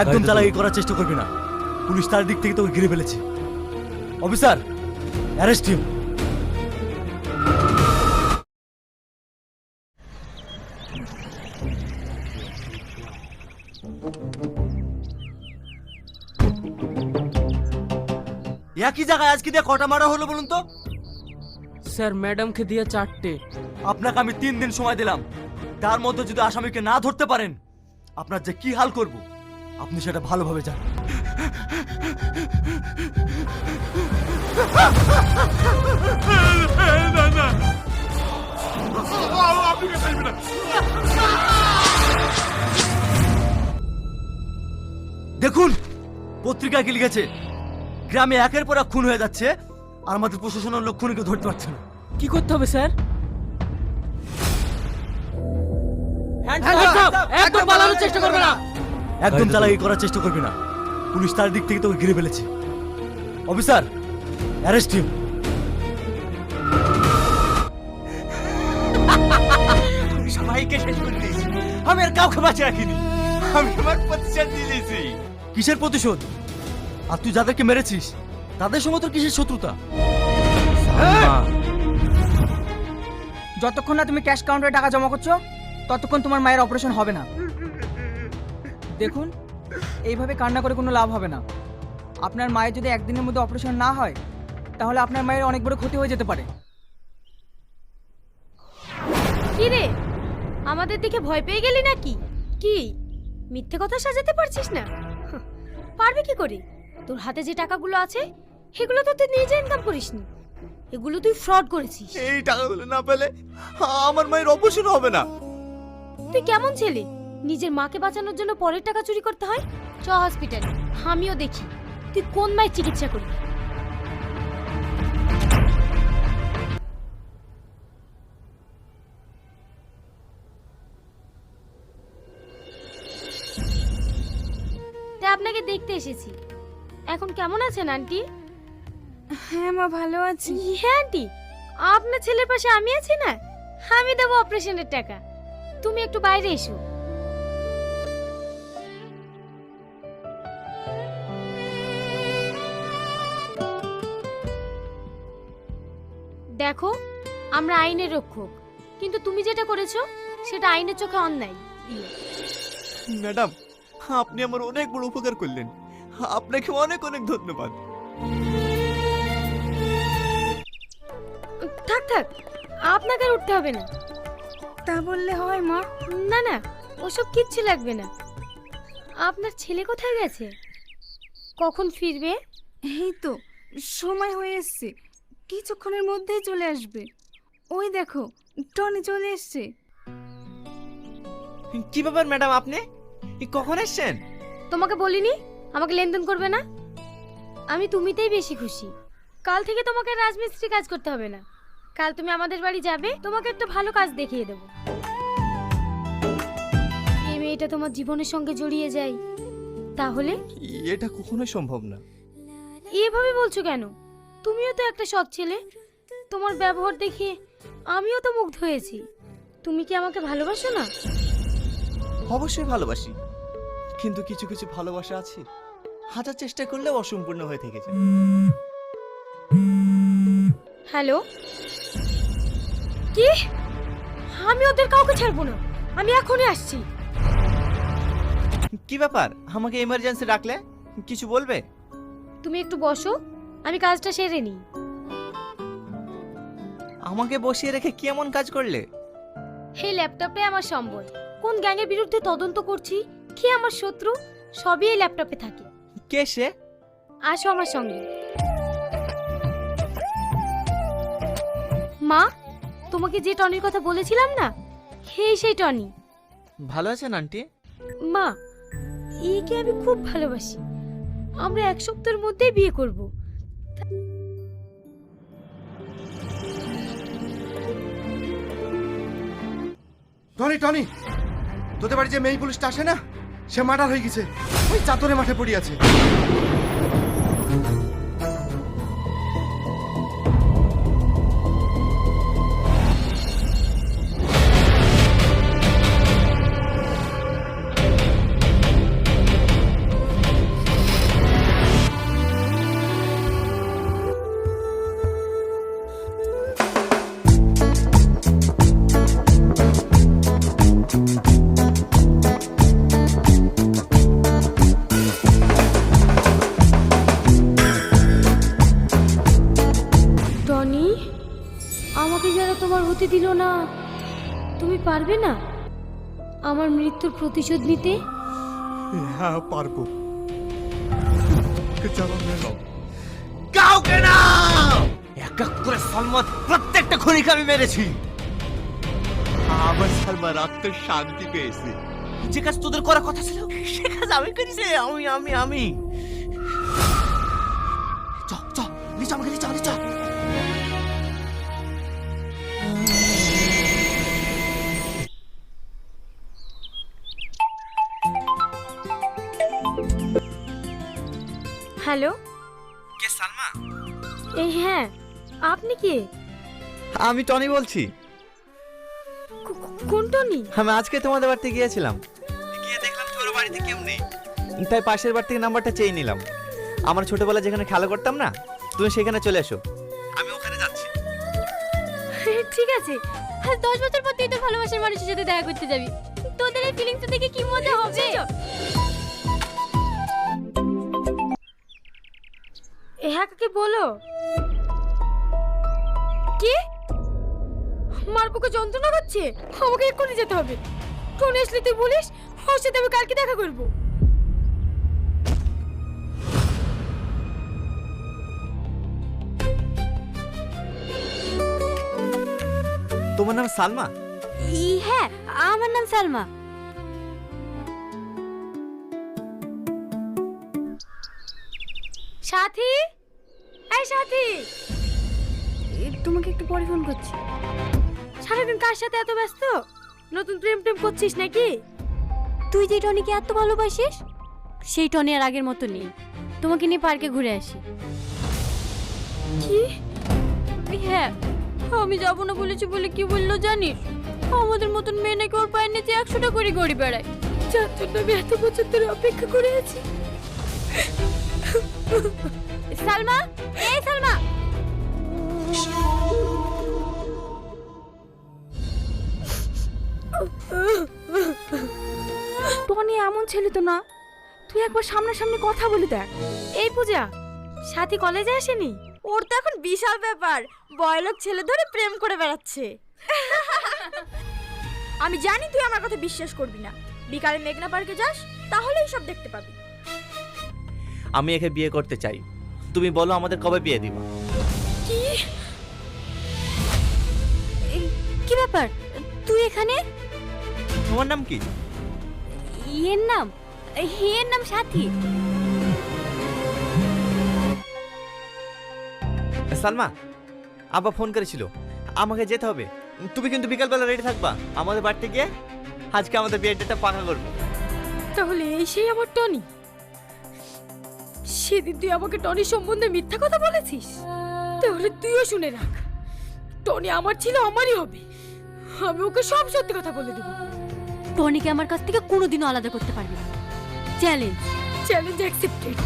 একদম চালাকি করার চেষ্টা করবি না। পুলিশ তার দিক থেকে তোকে ঘিরে ফেলেছে। Officer, arrest him. একই জায়গায় আজকে দিয়ে কটা মারা হলো বলুন তো? স্যার ম্যাডামকে দিয়ে 4টে। আপনাকে আমি 3 দিন সময় দিলাম, তার মধ্যে যদি আসামিকে না ধরতে পারেন আপনার যে কি হাল করব আপনি সেটা ভালোভাবে জানেন। দেখুন পত্রিকায় কি লিখেছে, গ্রামে একের পর এক খুন হয়ে যাচ্ছে আর আমাদের প্রশাসনের লোক খুনিকে ধরতে পারছে না। কি করতে হবে স্যার? একদম পালানোর চেষ্টা করবে না। একদম চালাকি করার চেষ্টা করবি না। পুলিশ তার দিক থেকে তোকে ঘিরে ফেলেছে। Officer, arrest him. সবাইকে শেষ করে দিয়েছি, আমি আর কাউকে বাঁচিয়ে রাখিনি। আমি আমার প্রতিশোধ দিয়ে দিয়েছি। কিসের প্রতিশোধ? আর তুই যাদেরকে মেরেছিস তাদের সঙ্গে তোর কিসের শত্রুতা? যতক্ষণ না তুমি ক্যাশ কাউন্টারে টাকা জমা করছো ততক্ষণ তোমার মায়ের অপারেশন হবে না। দেখুন, এইভাবে কান্না করে কোনো লাভ হবে না। আপনার মায়ের যদি একদিনের মধ্যে অপারেশন না হয় তাহলে আপনার মায়ের অনেক বড় ক্ষতি হয়ে যেতে পারে। কি রে, আমাদের দিকে ভয় পেয়ে গেলি নাকি? কি মিথ্যে কথা সাজাতে পারছিস না? পারবি কি করে? তোর হাতে যে টাকাগুলো আছে সেগুলো তো তুই নিজে ইনকাম করিসনি, এগুলো তুই ফ্রড করেছিস। এই টাকাগুলো না পেলে আমার মায়ের অপারেশন হবে না। তুই কেমন ছেলে, নিজের মাকে বাঁচানোর জন্য পরের টাকা চুরি করতে হয়? চ হসপিটালে, আমিও দেখি তুই কোন মায়ের চিকিৎসা করবি। আপনাকে দেখতে এসেছি। এখন কেমন আছেন আন্টি? হ্যাঁ মা, ভালো আছি। হ্যাঁ আন্টি, আপনার ছেলের পাশে আমি আছি না, আমি দেবো অপারেশনের টাকা। তুমি একটু বাইরে এসো। দেখো, আমরা আইনের রক্ষক, কিন্তু তুমি যেটা করেছো সেটা আইনের চোখে অন্যায়। ম্যাডাম, আপনি আমার অনেক বড় উপকার করলেন, আপনাকে অনেক অনেক ধন্যবাদ। থাক থাক, আপনাকে আর উঠতে হবে না। তা বললে হয় মা? না না, ওসব কিচ্ছু লাগবে না। আপনার ছেলে কোথায় গেছে? কখন ফিরবে? এই তো সময় হয়ে এসছে, কিছুক্ষণের মধ্যেই চলে আসবে। ওই দেখো, টনি চলে এসছে। কি ব্যাপার ম্যাডাম, আপনি কখন এসেছেন? তোমাকে বলিনি আমাকে লেনদেন করবে না? আমি তুমিতেই বেশি খুশি। কাল থেকে তোমাকে রাজমিস্ত্রি কাজ করতে হবে না। কাল তুমি আমাদের বাড়ি যাবে, তোমাকে একটা ভালো কাজ দেখিয়ে দেব। এই মেয়েটা তোমার জীবনের সঙ্গে জড়িয়ে যায়, তাহলে? এটা কখনোই সম্ভব না। এভাবে বলছো কেন? তুমিও তো একটা সৎ ছেলে, তোমার ব্যবহার দেখে আমিও তো মুগ্ধ হয়েছি। তুমি কি আমাকে ভালোবাসো না? অবশ্যই ভালোবাসি, কিন্তু কিছু কিছু ভালোবাসা আছে হাজার চেষ্টা করলেও অসম্পূর্ণ হয়ে থেকে যায়। হ্যালো, কি? আমি ওদের কাউকে ছাড়বো না, আমি এখনই আসছি। কি ব্যাপার, আমাকে এমার্জেন্সি ডাকলে? কিছু বলবে? তুমি একটু বসো, আমি কাজটা সেরে নিই। আমাকে বসিয়ে রেখে কি এমন কাজ করলে? এই ল্যাপটপে আমার সম্বল, কোন গ্যাংয়ের বিরুদ্ধে তদন্ত করছি, কে আমার শত্রু, সবই এই ল্যাপটপে থাকে। কে সে? আসো আমার সঙ্গে। মা, তোমাকে যে টনির কথা বলেছিলাম না, সেই টনি। ভালো আছেন আন্টি? মা, একে আমি খুব ভালোবাসি, আমরা 1 সপ্তাহের মধ্যেই বিয়ে করব। টনি টনি, তোদের বাড়ি যে মেয়ে পুলিশটা আসে না, সে মার্ডার হয়ে গেছে, ওই চাতরে মাঠে পড়ে আছে। পারবে না আমার মৃত্যুর প্রতিশোধ নিতে? হ্যাঁ পারবো। চলো মেলো। কাউকে না, এক এক করে সালমান প্রত্যেকটা খুনিকে আমি মেরেছি। আমার সালমান রাত্রে শান্তি পেয়েছে। যে কাজ তোদের করার কথা ছিল সে কাজ আমি করেছি। আমি চ চ নিচে আমাকে নিচে। হ্যালো, কে সালমা? এই হ্যাঁ, আপনি কে? আমি টনি বলছি। কোন টনি? আমি আজকে তোমাদের বাড়িতে গিয়েছিলাম, গিয়ে দেখলাম তোর বাড়িতে কেউ নেই, তাই পাশের বাড়ি থেকে নাম্বারটা চেয়ে নিলাম। আমার ছোটবেলায় যেখানে খেলা করতাম না, তুমি সেখানে চলে এসো, আমি ওখানে যাচ্ছি। ঠিক আছে, 10 বছর পর তুই তোর ভালোবাসার মানুষের সাথে দেখা করতে যাবি। তোদের এই ফিলিংসটা দেখে কি মজা হবে। হ্যাঁ কাকে বলো। কি মার বুকে যন্ত্রণা করছে? আমাকে এক্ষুনি যেতে হবে। টনি আসলে তুই বলিস ওর সাথে আমি কালকে দেখা করবো। তোমার নাম সালমা? হ্যাঁ, আমার নাম সালমা। সাথী, এই সাথী, তোমাকে একটু পরে ফোন করছি। সারাদিন কার সাথে এত ব্যস্ত? নতুন প্রেম করছিস নাকি? তুই যে টনিকে এত ভালোবাসিস সেই টনি আর আগের মতো নেই। তোমাকে নিয়ে পার্কে ঘুরে আসি। কি? হ্যাঁ, আমি যাবো না বলেছি বলে কি বললো জানিস? আমাদের মতন মেয়ে নাকি ওর পায়ের নিচে 100টা করে গড়ি বেড়ায়। যার জন্য আমি এত বছর ধরে অপেক্ষা করে আছি। সালমা, এই সালমা, টনি এমন ছেলে তো না, তুই একবার সামনাসামনি কথা বলে দেখ। এই পূজা, সাথী কলেজে আসেনি? ওর তো এখন বিশাল ব্যাপার, বয়লোক ছেলে ধরে প্রেম করে বেড়াচ্ছে। আমি জানি তুই আমার কথা বিশ্বাস করবি না। বিকালে মেঘনা পার্কে যাস, তাহলেই সব দেখতে পাবি। আমি একে বিয়ে করতে চাই, তুমি বলো আমাদের কবে বিয়ে দিবা? কি ব্যাপার, তুই এখানে? তোমার নাম কি? এর নাম সাথী। সালমা, আব্বা ফোন করেছিল, আমাকে যেতে হবে। তুমি কিন্তু বিকালবেলা রেডি থাকবা, আমাদের বাড়িতে গিয়ে আজকে আমাদের বিয়ের ডেটটা পাকা করবো। তাহলে এই সেই আমার টনি। সেদিন তুই আমাকে টনির সম্বন্ধে মিথ্যা কথা বলেছিস, তাহলে তুইও শুনে রাখ, টনি আমার ছিল, আমারই হবে। আমি ওকে সব সত্যি কথা বলে দেবো। টনিকে আমার কাছ থেকে কোনোদিনও আলাদা করতে পারবি না। চ্যালেঞ্জ। Challenge accepted.